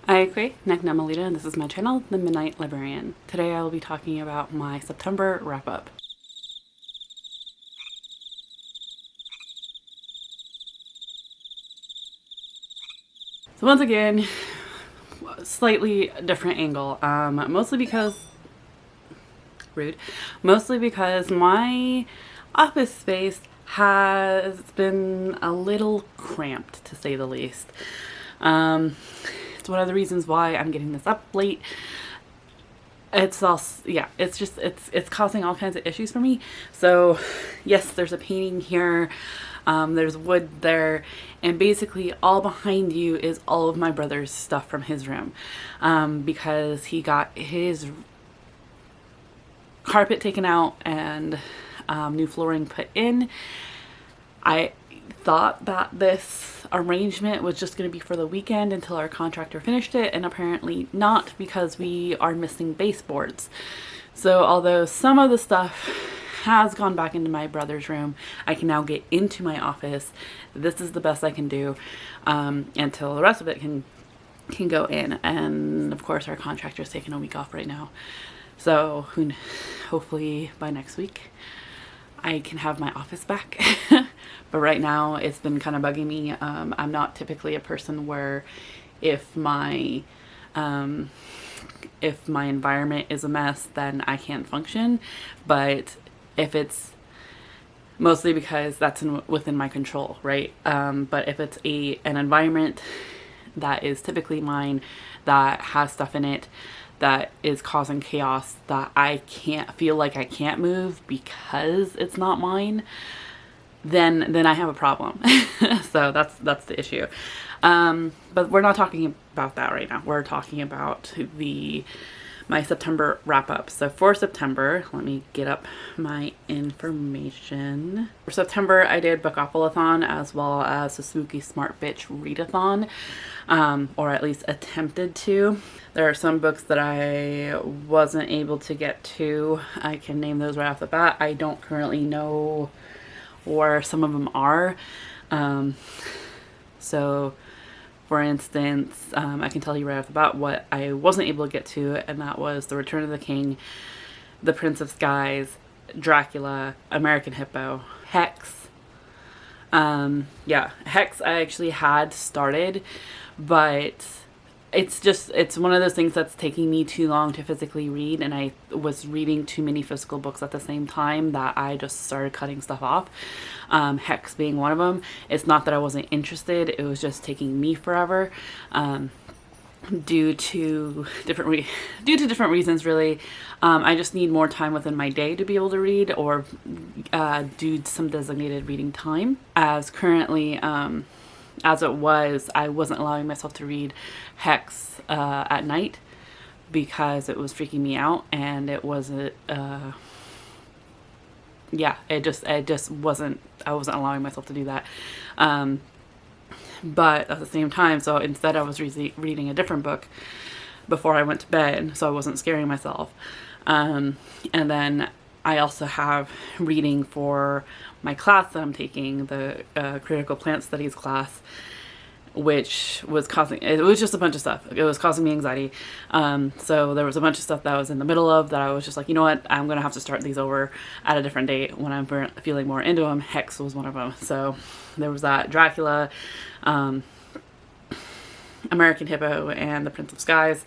Aikwe, Naknamalita, and this is my channel, The Midnight Librarian. Today I will be talking about my September wrap-up. So once again, slightly different angle, mostly because my office space has been a little cramped, to say the least. It's one of the reasons why I'm getting this up late. It's also, yeah, it's causing all kinds of issues for me. So yes, there's a painting here, there's wood there, and basically all behind you is all of my brother's stuff from his room, because he got his carpet taken out and new flooring put in. I thought that this arrangement was just going to be for the weekend until our contractor finished it, and apparently not, because we are missing baseboards. So although some of the stuff has gone back into my brother's room, I can now get into my office. This is the best I can do until the rest of it can go in, and of course our contractor is taking a week off right now, so hopefully by next week I can have my office back. But right now it's been kind of bugging me. I'm not typically a person where if my environment is a mess, then I can't function. But if it's mostly because that's within my control, right? But if it's an environment that is typically mine, that has stuff in it that is causing chaos, that I can't move because it's not mine, then I have a problem. So that's the issue. But we're not talking about that right now. We're talking about my September wrap up. So for September, let me get up my information. For September, I did Bookoplathon as well as the Spooky Smart Bitch Readathon, or at least attempted to. There are some books that I wasn't able to get to. I can name those right off the bat. I don't currently know where some of them are. So for instance, I can tell you right off the bat what I wasn't able to get to, and that was The Return of the King, The Prince of Skies, Dracula, American Hippo, Hex. Yeah, Hex I actually had started, but it's one of those things that's taking me too long to physically read, and I was reading too many physical books at the same time that I just started cutting stuff off. Hex being one of them. It's not that I wasn't interested, it was just taking me forever, due to different reasons, really. I just need more time within my day to be able to read, or do some designated reading time. As currently, as it was, I wasn't allowing myself to read Hex at night because it was freaking me out, and it wasn't, yeah, it just wasn't, I wasn't allowing myself to do that. But at the same time, so instead I was reading a different book before I went to bed, so I wasn't scaring myself. And then I also have reading for my class that I'm taking, the Critical Plant Studies class, which was it was just a bunch of stuff. It was causing me anxiety. So there was a bunch of stuff that I was in the middle of that I was just like, you know what, I'm going to have to start these over at a different date when I'm feeling more into them. Hex was one of them. So there was that, Dracula, American Hippo, and The Prince of Skies,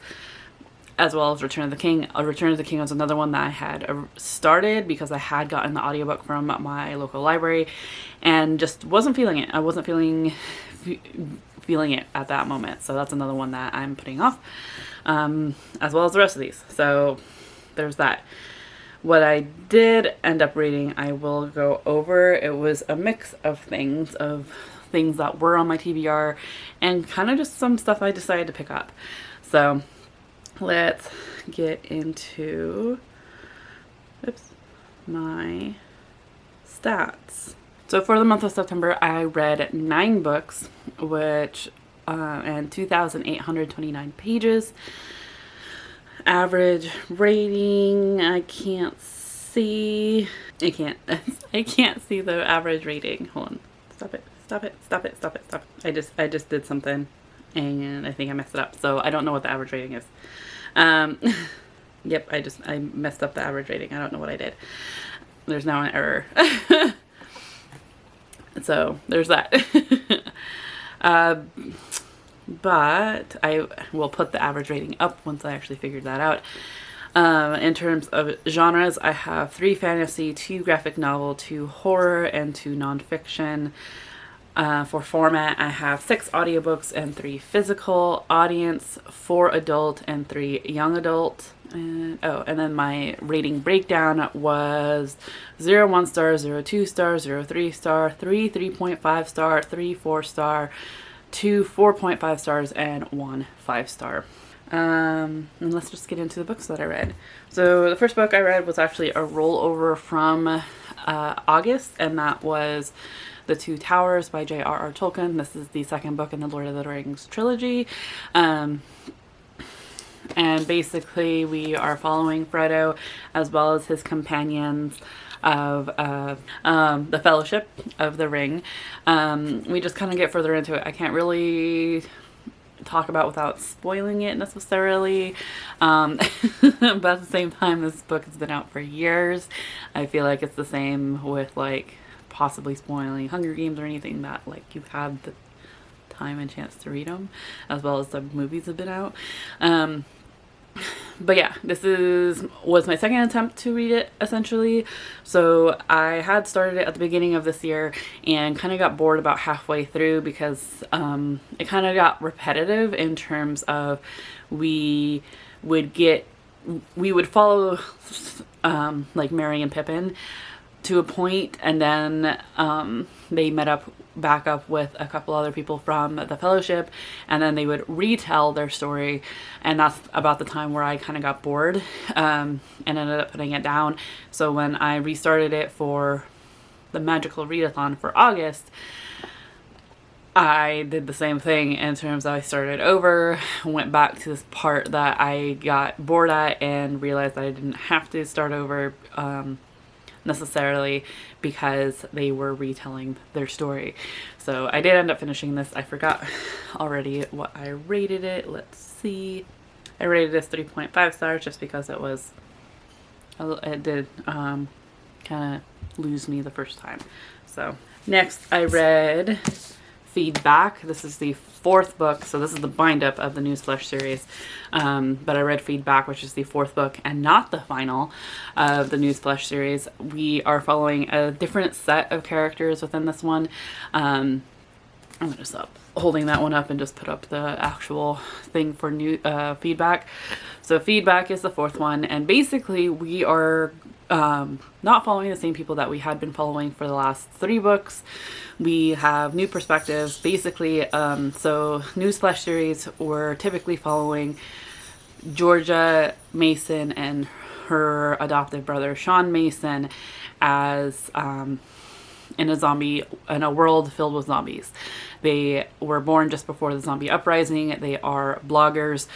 as well as Return of the King. Return of the King was another one that I had started because I had gotten the audiobook from my local library and just wasn't feeling it. I wasn't feeling it at that moment. So that's another one that I'm putting off, as well as the rest of these. So there's that. What I did end up reading, I will go over. It was a mix of things that were on my TBR and kind of just some stuff I decided to pick up. So let's get into my stats. So for the month of September, I read 9 books, which and 2,829 pages. Average rating, I can't see the average rating. Hold on. Stop it. I just did something. and I think I messed it up. So I don't know what the average rating is. Yep, I messed up the average rating. I don't know what I did. There's now an error. So there's that. But I will put the average rating up once I actually figured that out. In terms of genres, I have 3 fantasy, 2 graphic novel, 2 horror, and 2 nonfiction. For format, I have 6 audiobooks and 3 physical. Audience, 4 adult and 3 young adult. And then my rating breakdown was 0 1 star, 0 2 star, 0 3 star, 3 3.5 star, 3 4 star, 2 4.5 stars, and 1 5 star. And let's just get into the books that I read. So the first book I read was actually a rollover from August, and that was The Two Towers by J.R.R. Tolkien. This is the second book in the Lord of the Rings trilogy. And basically we are following Frodo as well as his companions of the Fellowship of the Ring. We just kind of get further into it. I can't really talk about without spoiling it necessarily, but at the same time, this book has been out for years. I feel like it's the same with like possibly spoiling Hunger Games or anything that like you've had the time and chance to read them, as well as the movies have been out. But yeah, this was my second attempt to read it, essentially. So I had started it at the beginning of this year and kind of got bored about halfway through because it kind of got repetitive in terms of we would follow like Merry and Pippin to a point, and then they met back up with a couple other people from the Fellowship, and then they would retell their story, and that's about the time where I kind of got bored and ended up putting it down. So when I restarted it for the magical readathon for August, I did the same thing in terms of I started over, went back to this part that I got bored at, and realized that I didn't have to start over necessarily because they were retelling their story. So I did end up finishing this. I forgot already what I rated it. Let's see. I rated this 3.5 stars just because it did kind of lose me the first time. So next I read Feedback. This is the 4th book, so this is the bind up of the Newsflesh series, but I read Feedback, which is the 4th book and not the final of the Newsflesh series. We are following a different set of characters within this one. I'm gonna just stop holding that one up and just put up the actual thing for new Feedback. So Feedback is the 4th one, and basically we are not following the same people that we had been following for the last 3 books. We have new perspectives. Basically, so Newsflesh series, we're typically following Georgia Mason and her adoptive brother Sean Mason as in a world filled with zombies. They were born just before the zombie uprising. They are bloggers.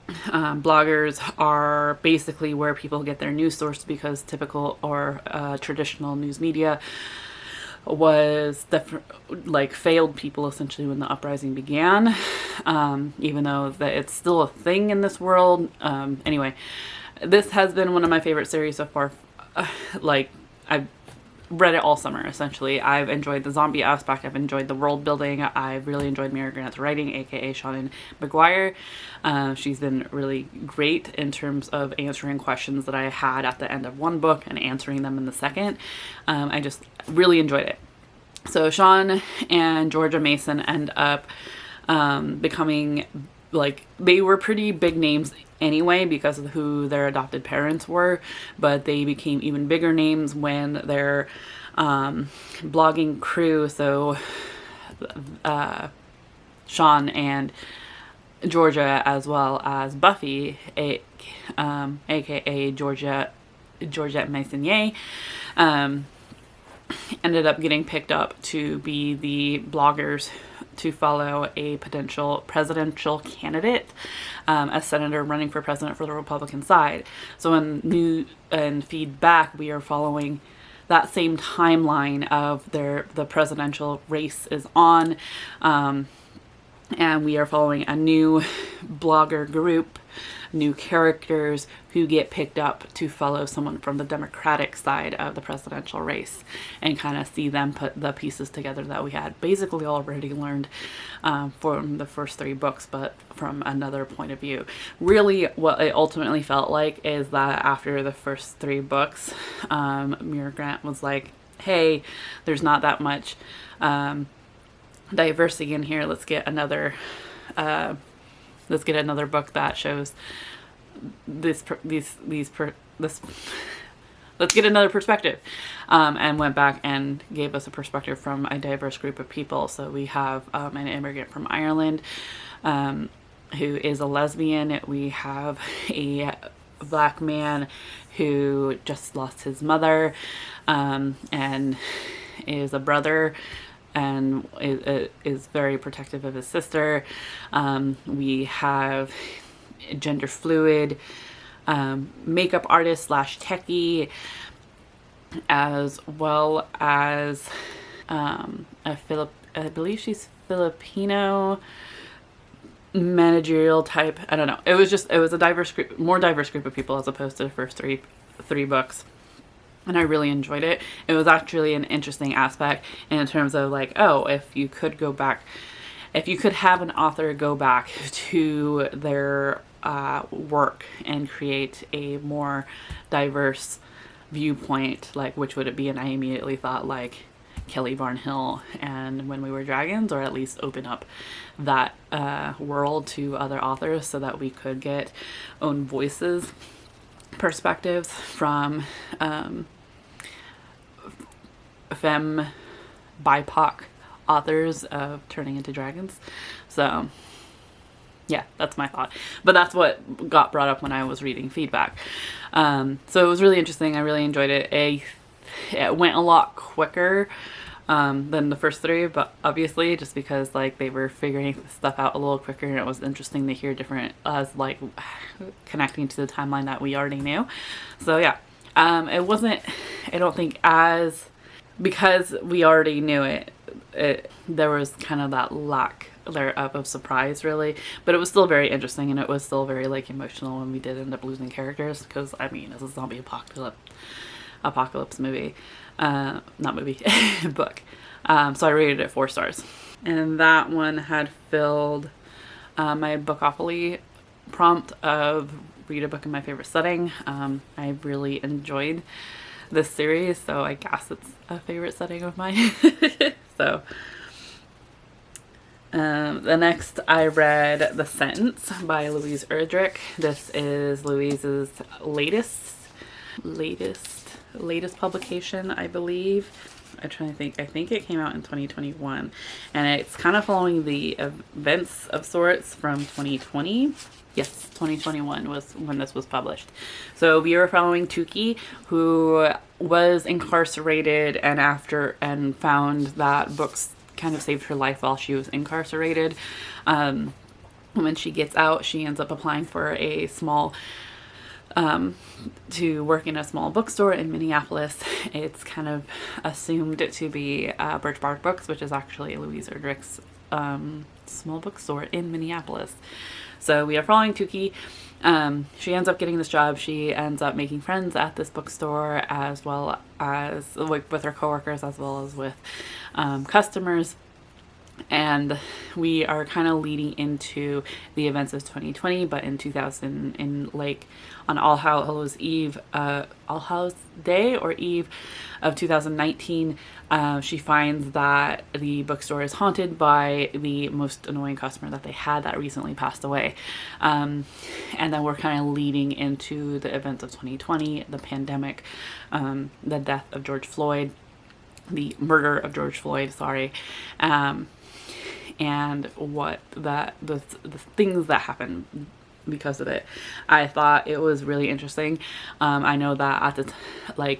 Bloggers are basically where people get their news source, because typical or traditional news media was failed people essentially when the uprising began, even though that it's still a thing in this world. Anyway, this has been one of my favorite series so far. I've read it all summer, essentially. I've enjoyed the zombie aspect. I've enjoyed the world building. I've really enjoyed Mary Grant's writing, aka Shannon McGuire. She's been really great in terms of answering questions that I had at the end of one book and answering them in the second. I just really enjoyed it. So Sean and Georgia Mason end up becoming, they were pretty big names anyway because of who their adopted parents were, but they became even bigger names when their blogging crew, so Sean and Georgia, as well as Buffy, aka Georgette Maisonier, ended up getting picked up to be the bloggers to follow a potential presidential candidate as senator running for president for the Republican side. So in Feedback, we are following that same timeline of the presidential race is on. and we are following a new blogger group, new characters who get picked up to follow someone from the Democratic side of the presidential race and kind of see them put the pieces together that we had basically already learned from the first 3 books, but from another point of view. Really, what it ultimately felt like is that after the first 3 books, Mira Grant was like, hey, there's not that much diversity in here. Let's get another book that shows this let's get another perspective, and went back and gave us a perspective from a diverse group of people. So we have an immigrant from Ireland who is a lesbian. We have a Black man who just lost his mother and is a brother and is very protective of his sister. We have gender fluid makeup artist / techie, as well as I believe she's Filipino managerial type. I don't know. It was a diverse group, more diverse group of people as opposed to the first three books. And I really enjoyed it. It was actually an interesting aspect in terms of like, oh, if you could have an author go back to their work and create a more diverse viewpoint, like which would it be? And I immediately thought like Kelly Barnhill and When We Were Dragons, or at least open up that world to other authors so that we could get own voices, perspectives from femme BIPOC authors of turning into dragons. So yeah, that's my thought. But that's what got brought up when I was reading feedback. So it was really interesting. I really enjoyed it. It went a lot quicker than the first 3, but obviously just because like they were figuring stuff out a little quicker, and it was interesting to hear different like connecting to the timeline that we already knew. So yeah, it wasn't, I don't think, as because we already knew it, there was kind of that lack thereof of surprise, really, but it was still very interesting, and it was still very like emotional when we did end up losing characters, because I mean, it's a zombie apocalypse movie, not movie, book. So I rated it 4 stars, and that one had filled my Bookopoly prompt of read a book in my favorite setting. I really enjoyed this series, so I guess it's a favorite setting of mine. So the next I read The Sentence by Louise Erdrich. This is Louise's latest publication, I believe. I'm trying to think. I think it came out in 2021, and it's kind of following the events of sorts from 2020. Yes, 2021 was when this was published. So we were following Tuki, who was incarcerated and found that books kind of saved her life while she was incarcerated. When she gets out, she ends up applying for a small to work in a small bookstore in Minneapolis. It's kind of assumed to be Birchbark Books, which is actually Louise Erdrich's small bookstore in Minneapolis. So we are following Tuki. She ends up getting this job. She ends up making friends at this bookstore, as well as with her coworkers, as well as with customers. And we are kind of leading into the events of 2020, but on All Hallows Eve, All Hallows Day or Eve of 2019, she finds that the bookstore is haunted by the most annoying customer that they had that recently passed away. And then we're kind of leading into the events of 2020, the pandemic, the death of George Floyd, the murder of George Floyd, and what the things that happened because of it. I thought it was really interesting. I know that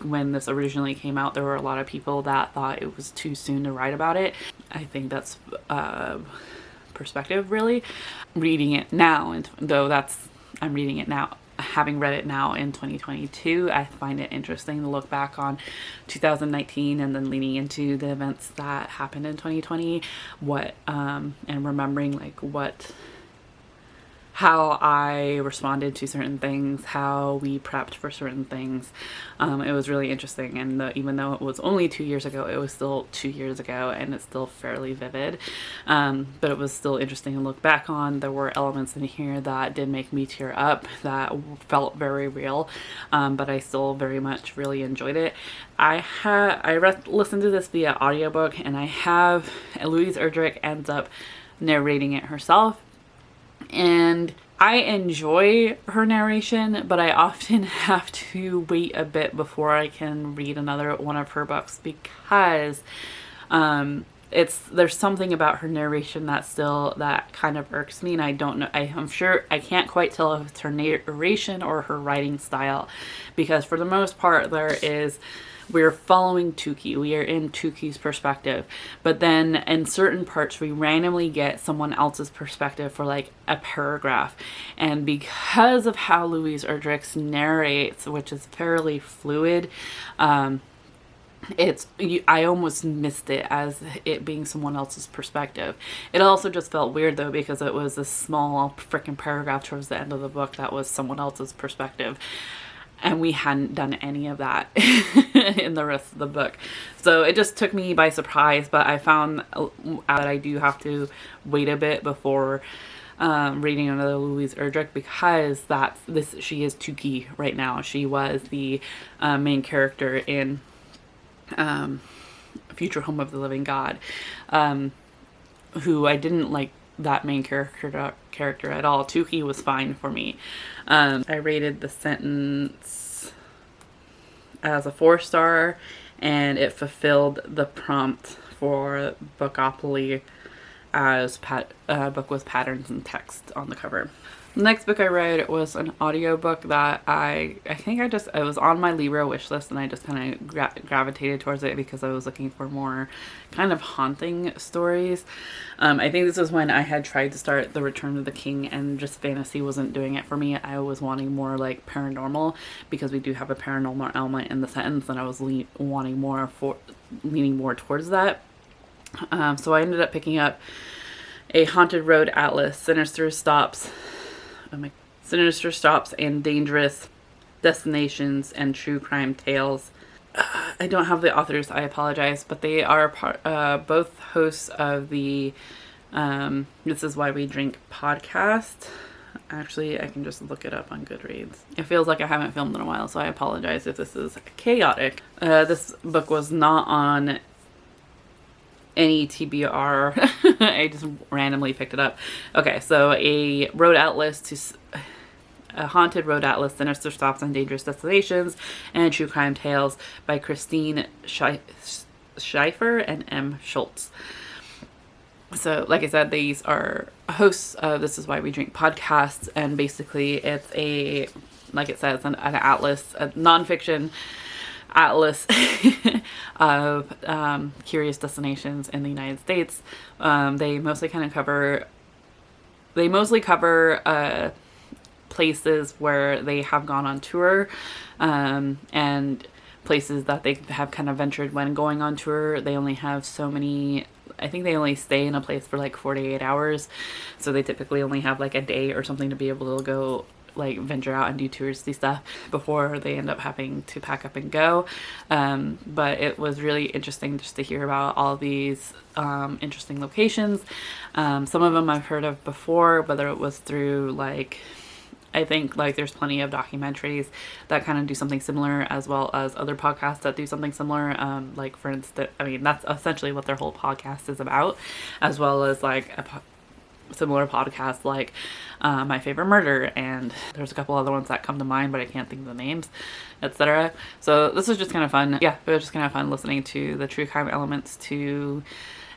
when this originally came out, there were a lot of people that thought it was too soon to write about it. I think that's perspective, really. Reading it now, and though I'm reading it now having read it now in 2022, I find it interesting to look back on 2019 and then leaning into the events that happened in 2020, and remembering like how I responded to certain things, how we prepped for certain things. It was really interesting, and even though it was only 2 years ago, it was still 2 years ago, and it's still fairly vivid. But it was still interesting to look back on. There were elements in here that did make me tear up, that felt very real, but I still very much really enjoyed it. I listened to this via audiobook, and Louise Erdrich ends up narrating it herself. And I enjoy her narration, but I often have to wait a bit before I can read another one of her books, because there's something about her narration that kind of irks me, and I don't know, I'm sure I can't quite tell if it's her narration or her writing style, because for the most part we're following Tukey. We are in Tukey's perspective. But then in certain parts, we randomly get someone else's perspective for like a paragraph. And because of how Louise Erdrich narrates, which is fairly fluid, I almost missed it as it being someone else's perspective. It also just felt weird though, because it was a small freaking paragraph towards the end of the book that was someone else's perspective. And we hadn't done any of that in the rest of the book. So it just took me by surprise, but I found out that I do have to wait a bit before reading another Louise Erdrich, because she is Tukey right now. She was the main character in Future Home of the Living God, who I didn't like that main character at all. Tukey was fine for me. I rated the sentence as a 4-star, and it fulfilled the prompt for Bookoplathon as book with patterns and text on the cover. The next book I read was an audiobook that I think it was on my Libra wish list, and I just kind of gravitated towards it because I was looking for more kind of haunting stories. I think this was when I had tried to start The Return of the King, and just fantasy wasn't doing it for me. I was wanting more like paranormal, because we do have a paranormal element in the sentence, and I was leaning more towards that. So I ended up picking up A Haunted Road Atlas, Sinister Stops and Dangerous Destinations and True Crime Tales. I don't have the authors, I apologize, but they are both hosts of the This Is Why We Drink podcast. Actually, I can just look it up on Goodreads. It feels like I haven't filmed in a while, so I apologize if this is chaotic. This book was not on any TBR. I just randomly picked it up. Okay, so A Haunted Road Atlas, Sinister Stops and Dangerous Destinations, and True Crime Tales by Christine Schaefer and M. Schultz. So, like I said, these are hosts of This Is Why We Drink podcasts, and basically it's like it says, an atlas, a nonfiction atlas of curious destinations in the United States. They mostly cover places where they have gone on tour, and places that they have kind of ventured when going on tour. They only have so many, I think they only stay in a place for like 48 hours. So they typically only have like a day or something to be able to go like venture out and do touristy stuff before they end up having to pack up and go. But it was really interesting just to hear about all these interesting locations. Some of them I've heard of before, whether it was through I think there's plenty of documentaries that kind of do something similar, as well as other podcasts that do something similar. Like for instance, that's essentially what their whole podcast is about, as well as similar podcasts like My Favorite Murder, and there's a couple other ones that come to mind, but I can't think of the names, etc. So this was just kind of fun. Yeah, it was just kind of fun listening to the true crime elements to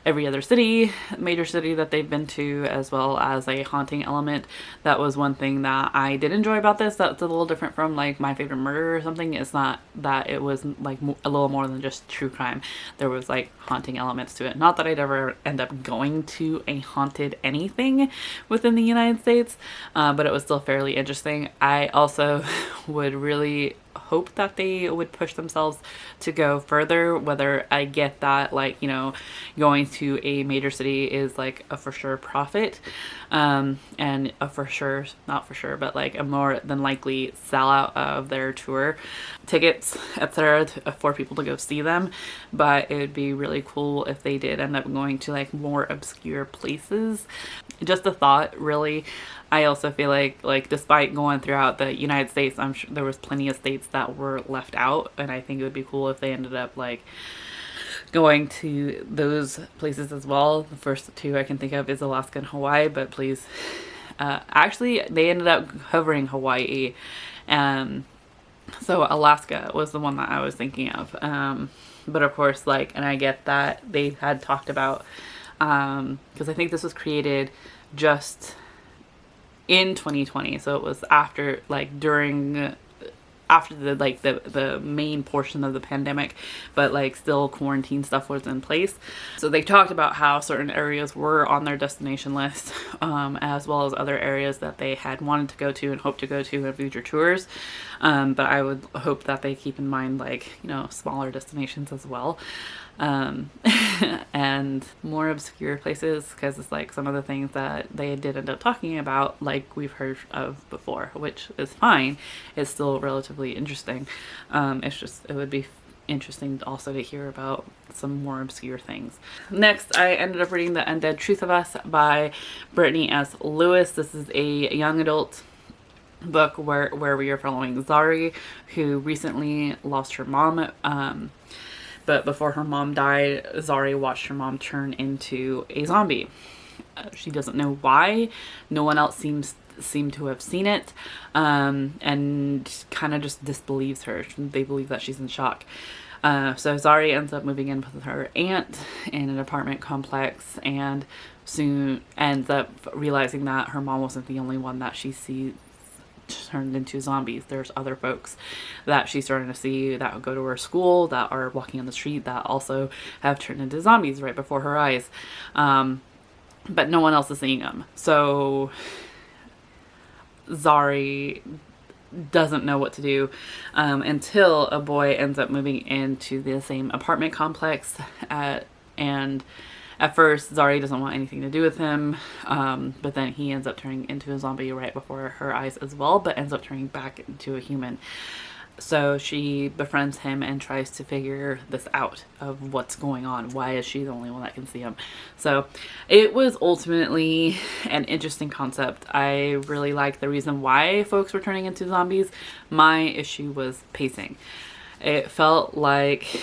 every other city, major city that they've been to, as well as a haunting element. That was one thing that I did enjoy about this. That's a little different from like My Favorite Murder or something. It's not that it was like a little more than just true crime. There was like haunting elements to it. Not that I'd ever end up going to a haunted anything within the United States, but it was still fairly interesting. I also would really hope that they would push themselves to go further, whether I get that, like, you know, going to a major city is like a for sure profit, and a for sure, not for sure, but like a more than likely sellout of their tour tickets, etc., for people to go see them. But it would be really cool if they did end up going to like more obscure places. Just a thought, really. I also feel like despite going throughout the United States, I'm sure there was plenty of states that were left out, and I think it would be cool if they ended up like going to those places as well. The first two I can think of is Alaska and Hawaii, but please, actually they ended up covering Hawaii, so Alaska was the one that I was thinking of. But of course, like, and I get that they had talked about, because I think this was created just in 2020, so it was after, like, during, after the, like, the main portion of the pandemic, but like still quarantine stuff was in place. So they talked about how certain areas were on their destination list, as well as other areas that they had wanted to go to and hope to go to in future tours. But I would hope that they keep in mind, like, you know, smaller destinations as well, and more obscure places, because it's like some of the things that they did end up talking about, like we've heard of before, which is fine. It's still relatively interesting. It's just, it would be interesting also to hear about some more obscure things. Next, I ended up reading The Undead Truth of Us by Brittany S. Lewis. This is a young adult book where we are following Zari, who recently lost her mom. But before her mom died, Zari watched her mom turn into a zombie. She doesn't know why. No one else seem to have seen it, and kind of just disbelieves her. They believe that she's in shock. So Zari ends up moving in with her aunt in an apartment complex, and soon ends up realizing that her mom wasn't the only one that she sees turned into zombies. There's other folks that she's starting to see that go to her school, that are walking on the street, that also have turned into zombies right before her eyes. But no one else is seeing them. So Zari doesn't know what to do, until a boy ends up moving into the same apartment complex, and at first, Zari doesn't want anything to do with him, but then he ends up turning into a zombie right before her eyes as well, but ends up turning back into a human. So she befriends him and tries to figure this out of what's going on. Why is she the only one that can see him? So it was ultimately an interesting concept. I really liked the reason why folks were turning into zombies. My issue was pacing. It felt like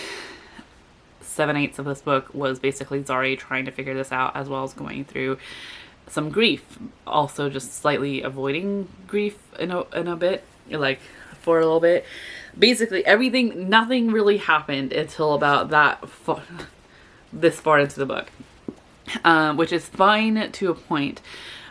7/8 of this book was basically Zari trying to figure this out, as well as going through some grief, also just slightly avoiding grief in a bit, like for a little bit. Basically nothing really happened until about this far into the book, which is fine to a point.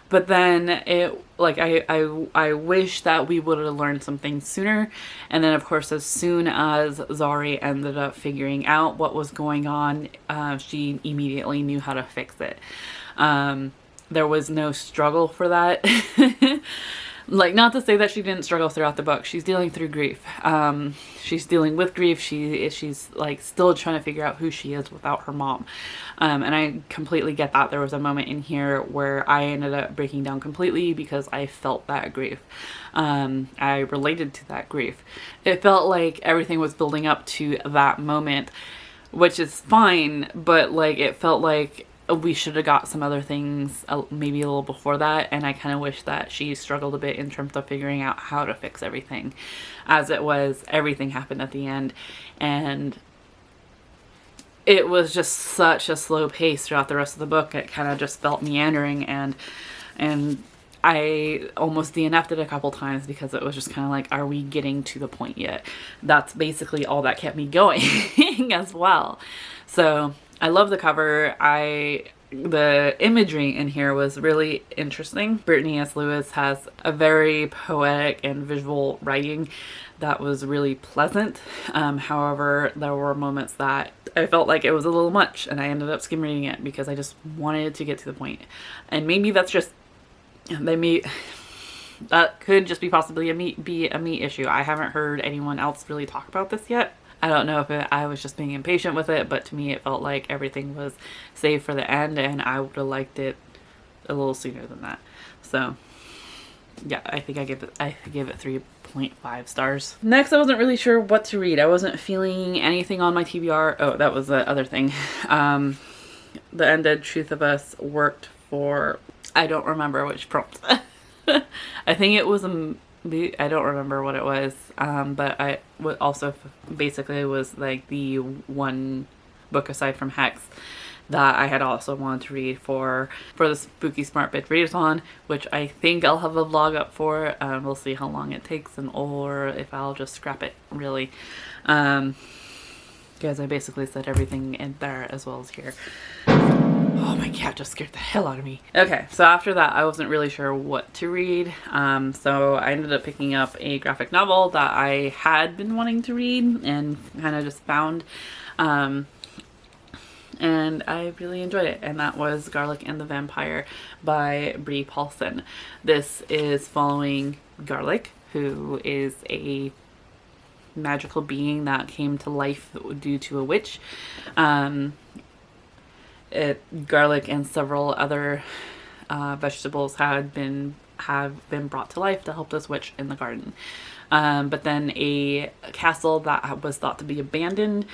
But then it, like, I wish that we would have learned something sooner. And then, of course, as soon as Zari ended up figuring out what was going on, she immediately knew how to fix it. There was no struggle for that. Like, not to say that she didn't struggle throughout the book. She's dealing through grief. She's dealing with grief. She's like still trying to figure out who she is without her mom. And I completely get that. There was a moment in here where I ended up breaking down completely because I felt that grief. I related to that grief. It felt like everything was building up to that moment, which is fine, but like it felt like we should have got some other things maybe a little before that, and I kind of wish that she struggled a bit in terms of figuring out how to fix everything. As it was, everything happened at the end, and it was just such a slow pace throughout the rest of the book. It kind of just felt meandering, and I almost DNF'd it a couple times because it was just kind of like, are we getting to the point yet? That's basically all that kept me going as well. So I love the cover. The imagery in here was really interesting. Brittany S. Lewis has a very poetic and visual writing that was really pleasant. However, there were moments that I felt like it was a little much, and I ended up skim reading it because I just wanted to get to the point. And maybe that could just be possibly a me issue. I haven't heard anyone else really talk about this yet. I don't know if I was just being impatient with it, but to me it felt like everything was saved for the end, and I would have liked it a little sooner than that. So yeah, I think I gave it 3.5 stars. Next, I wasn't really sure what to read. I wasn't feeling anything on my TBR. Oh, that was the other thing. The Undead Truth of Us worked for, I don't remember which prompt. I think it was I don't remember what it was, but I also basically was like the one book aside from Hex that I had also wanted to read for the Spooky Smart Bitch Readathon, which I think I'll have a vlog up for. We'll see how long it takes or if I'll just scrap it, really. Because I basically said everything in there as well as here. Oh, my cat just scared the hell out of me. Okay, so after that, I wasn't really sure what to read. So I ended up picking up a graphic novel that I had been wanting to read and kind of just found. And I really enjoyed it. And that was Garlic and the Vampire by Bree Paulson. This is following Garlic, who is a magical being that came to life due to a witch. Garlic and several other vegetables have been brought to life to help this witch in the garden. But then a castle that was thought to be abandoned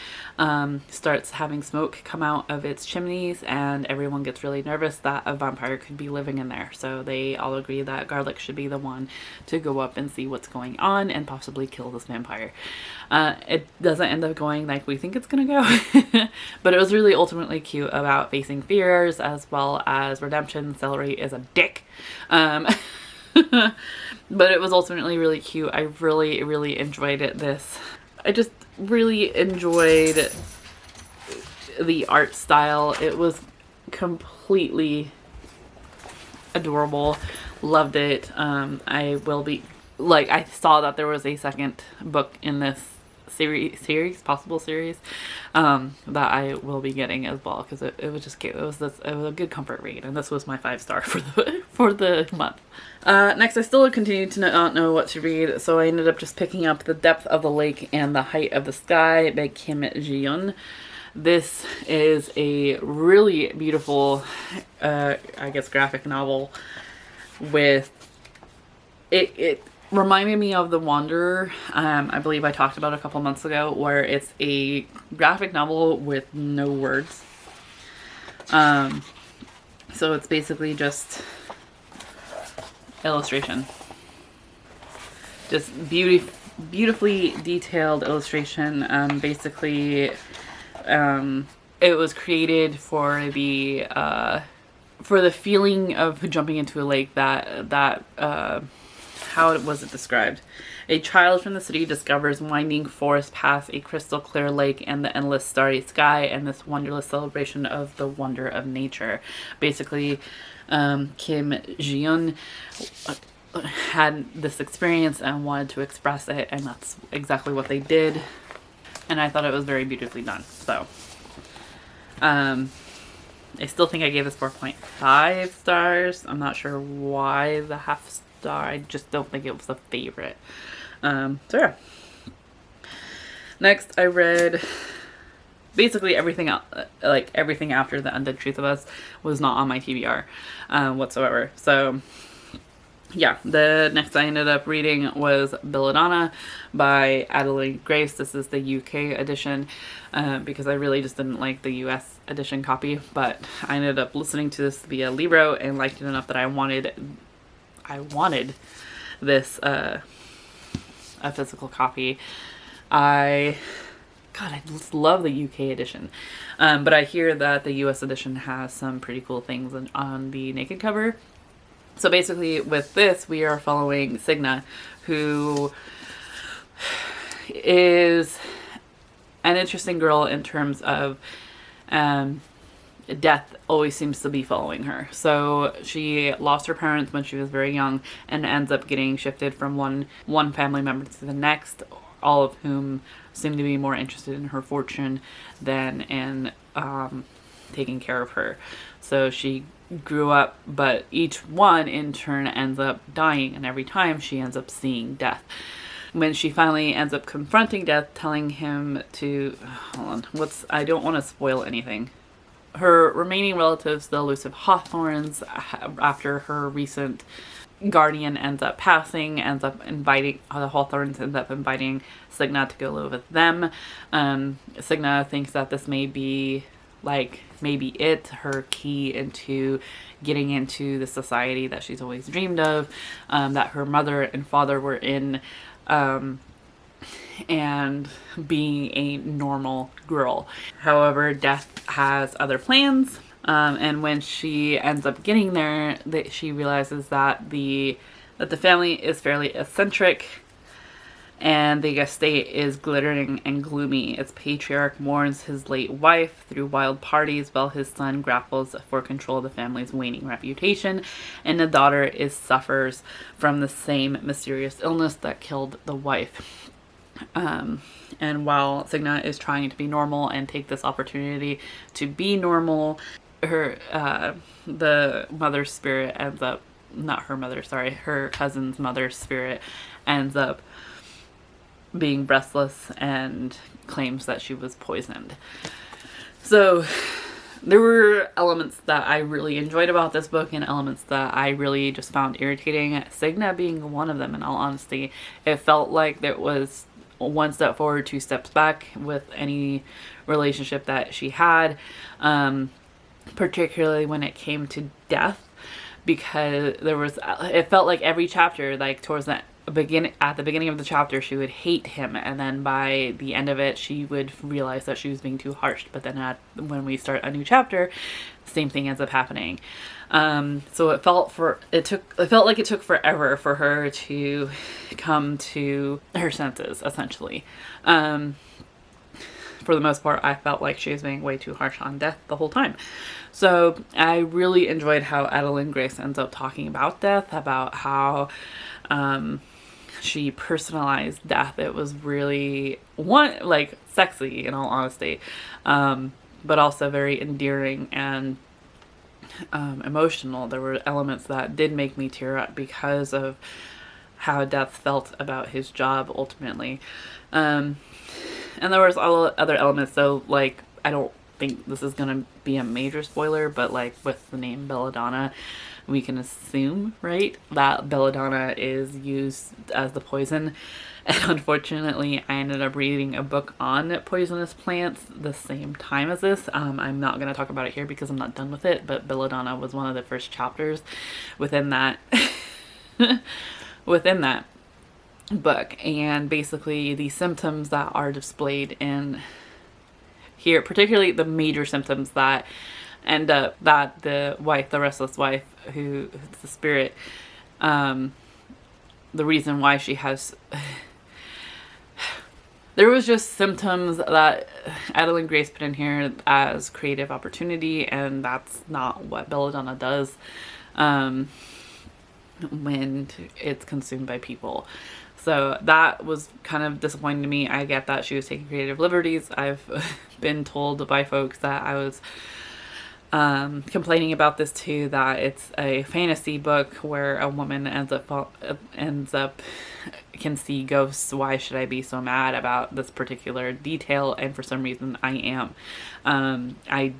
starts having smoke come out of its chimneys, and everyone gets really nervous that a vampire could be living in there. So they all agree that Garlic should be the one to go up and see what's going on and possibly kill this vampire. It doesn't end up going like we think it's gonna go, but it was really ultimately cute about facing fears as well as redemption. Celery is a dick. But it was ultimately really cute. I really, really enjoyed it. I just really enjoyed the art style. It was completely adorable. Loved it. I saw that there was a second book in this possible series, that I will be getting as well, because it was just cute. It was a good comfort read, and this was my 5-star for the month. Next, I still continued to not know what to read, so I ended up just picking up The Depth of the Lake and the Height of the Sky by Kim Ji-yeon. This is a really beautiful, graphic novel with it reminded me of The Wanderer. I believe I talked about a couple months ago, where it's a graphic novel with no words. So it's basically just illustration. Just beautifully detailed illustration. Basically, it was created for the feeling of jumping into a lake how was it described? A child from the city discovers winding forest paths, a crystal clear lake, and the endless starry sky, and this wonderless celebration of the wonder of nature. Basically, Kim Ji-yeon had this experience and wanted to express it, and that's exactly what they did. And I thought it was very beautifully done. So, I still think I gave this 4.5 stars. I'm not sure why the half star. I just don't think it was a favorite. So yeah. Next, I read basically everything everything after The Undead Truth of Us was not on my TBR whatsoever. So yeah, the next I ended up reading was Belladonna by Adelaide Grace. This is the UK edition, because I really just didn't like the US edition copy, but I ended up listening to this via Libro and liked it enough that I wanted this a physical copy. I just love the UK edition, but I hear that the US edition has some pretty cool things on the naked cover. So basically with this, we are following Signa, who is an interesting girl in terms of Death always seems to be following her. So she lost her parents when she was very young and ends up getting shifted from one family member to the next, all of whom seem to be more interested in her fortune than in taking care of her. So she grew up, but each one in turn ends up dying, and every time she ends up seeing death. When she finally ends up confronting death, telling him to, hold on, I don't want to spoil anything. Her remaining relatives, the elusive Hawthorns, after her recent guardian ends up passing, the Hawthorns end up inviting Signa to go live with them. Signa thinks that this may be her key into getting into the society that she's always dreamed of, that her mother and father were in, and being a normal girl. However, Death has other plans, and when she ends up getting there, she realizes that the family is fairly eccentric, and the estate is glittering and gloomy. Its patriarch mourns his late wife through wild parties while his son grapples for control of the family's waning reputation, and the daughter suffers from the same mysterious illness that killed the wife. And while Signa is trying to be normal and take this opportunity to be normal, the mother's spirit ends up, her cousin's mother's spirit ends up being restless and claims that she was poisoned. So there were elements that I really enjoyed about this book and elements that I really just found irritating, Signa being one of them. In all honesty, it felt like there was one step forward, two steps back with any relationship that she had, particularly when it came to death, because it felt like every chapter, like towards at the beginning of the chapter, she would hate him, and then by the end of it, she would realize that she was being too harsh. But then when we start a new chapter, the same thing ends up happening. So it felt like it took forever for her to come to her senses, essentially. For the most part, I felt like she was being way too harsh on death the whole time. So I really enjoyed how Adeline Grace ends up talking about death, about how she personalized death. It was really sexy, in all honesty, but also very endearing and emotional. There were elements that did make me tear up because of how Death felt about his job ultimately. And there was all other elements, so I don't think this is gonna be a major spoiler, but with the name Belladonna, we can assume, right, that Belladonna is used as the poison. And unfortunately, I ended up reading a book on poisonous plants the same time as this. I'm not going to talk about it here because I'm not done with it, but Belladonna was one of the first chapters within that book. And basically the symptoms that are displayed in here, particularly the major symptoms that end up, that the restless wife, who is the spirit, the reason why she has... There was just symptoms that Adeline Grace put in here as creative opportunity, and that's not what Belladonna does when it's consumed by people. So that was kind of disappointing to me. I get that she was taking creative liberties. I've been told by folks that I was complaining about this too, that it's a fantasy book where a woman can see ghosts. Why should I be so mad about this particular detail? And for some reason I am. I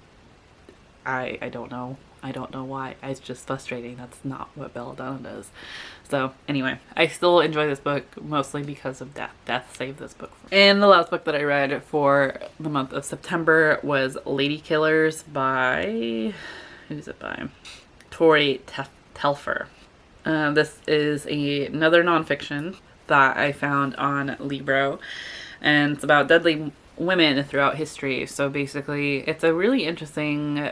don't know. I don't know why. It's just frustrating. That's not what Belladonna does. So anyway, I still enjoy this book mostly because of Death. Death saved this book. And the last book that I read for the month of September was Lady Killers by... who's it by? Tori Telfer. This is another nonfiction that I found on Libro, and it's about deadly women throughout history. So basically, it's a really interesting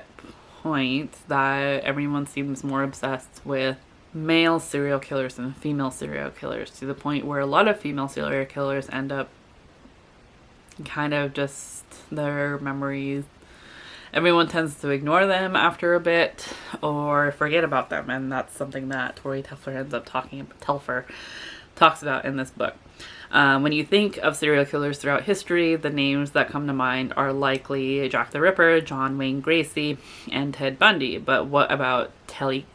point that everyone seems more obsessed with male serial killers than female serial killers, to the point where a lot of female serial killers end up kind of just their memories everyone tends to ignore them after a bit or forget about them, and that's something that Tori Telfer talks about in this book. When you think of serial killers throughout history, the names that come to mind are likely Jack the Ripper, John Wayne Gacy, and Ted Bundy. But what about Tilly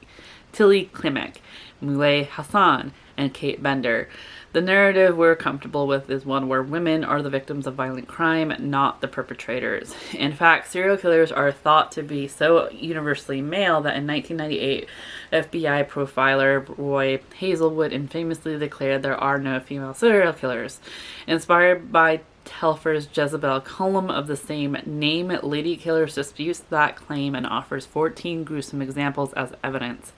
Klimek, Muley Hassan, and Kate Bender? The narrative we're comfortable with is one where women are the victims of violent crime, not the perpetrators. In fact, serial killers are thought to be so universally male that in 1998, FBI profiler Roy Hazelwood infamously declared there are no female serial killers. Inspired by Telfer's Jezebel column of the same name, Lady Killers disputes that claim and offers 14 gruesome examples as evidence.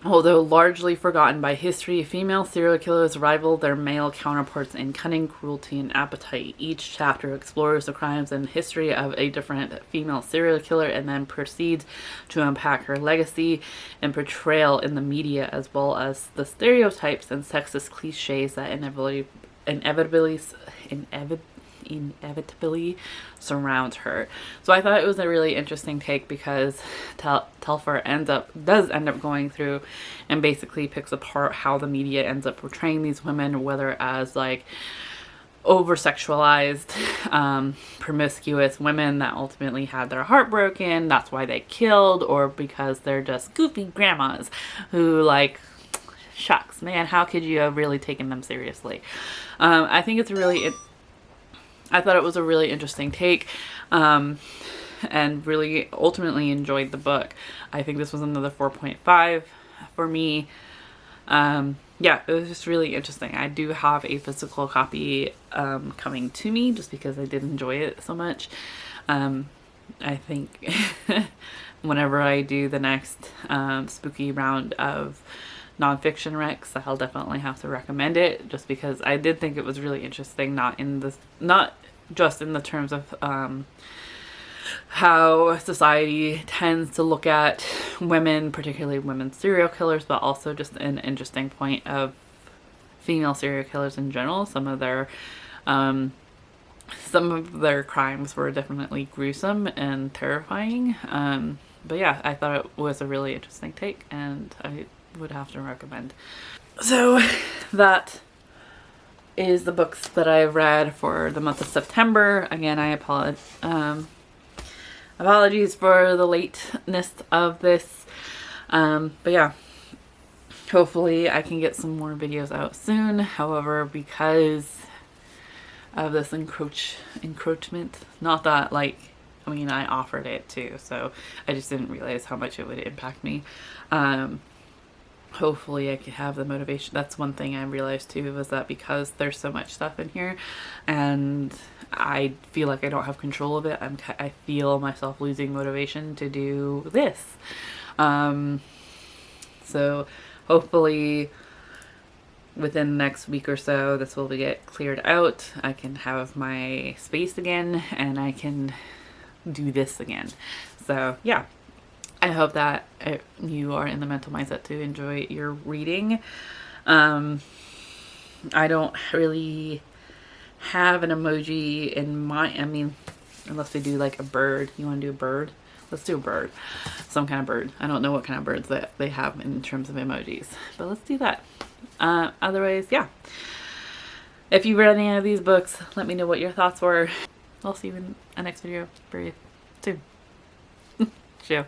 Although largely forgotten by history, female serial killers rival their male counterparts in cunning, cruelty, and appetite. Each chapter explores the crimes and history of a different female serial killer and then proceeds to unpack her legacy and portrayal in the media, as well as the stereotypes and sexist cliches that inevitably surrounds her. So I thought it was a really interesting take because Telfer does end up going through and basically picks apart how the media ends up portraying these women, whether as like over-sexualized, promiscuous women that ultimately had their heart broken, that's why they killed, or because they're just goofy grandmas who like, shucks, man, how could you have really taken them seriously? I think it's I thought it was a really interesting take, and really ultimately enjoyed the book. I think this was another 4.5 for me. Yeah, it was just really interesting. I do have a physical copy coming to me just because I did enjoy it so much. I think whenever I do the next spooky round of nonfiction recs, I'll definitely have to recommend it, just because I did think it was really interesting, not just in the terms of how society tends to look at women, particularly women serial killers, but also just an interesting point of female serial killers in general. Some of their crimes were definitely gruesome and terrifying. But yeah, I thought it was a really interesting take, and I would have to recommend. So that is the books that I've read for the month of September. Again, I apologies for the lateness of this. But yeah, hopefully I can get some more videos out soon. However, because of this encroachment, not that like, I mean, I offered it too, so I just didn't realize how much it would impact me. Hopefully I could have the motivation. That's one thing I realized too, was that because there's so much stuff in here and I feel like I don't have control of it, I feel myself losing motivation to do this. So hopefully within the next week or so this will get cleared out. I can have my space again and I can do this again. So yeah, I hope that you are in the mental mindset to enjoy your reading. I don't really have an emoji in my, I mean, unless we do like a bird. You want to do a bird? Let's do a bird. Some kind of bird. I don't know what kind of birds that they have in terms of emojis, but let's do that. Otherwise, yeah. If you read any of these books, let me know what your thoughts were. I'll see you in the next video very soon. Ciao.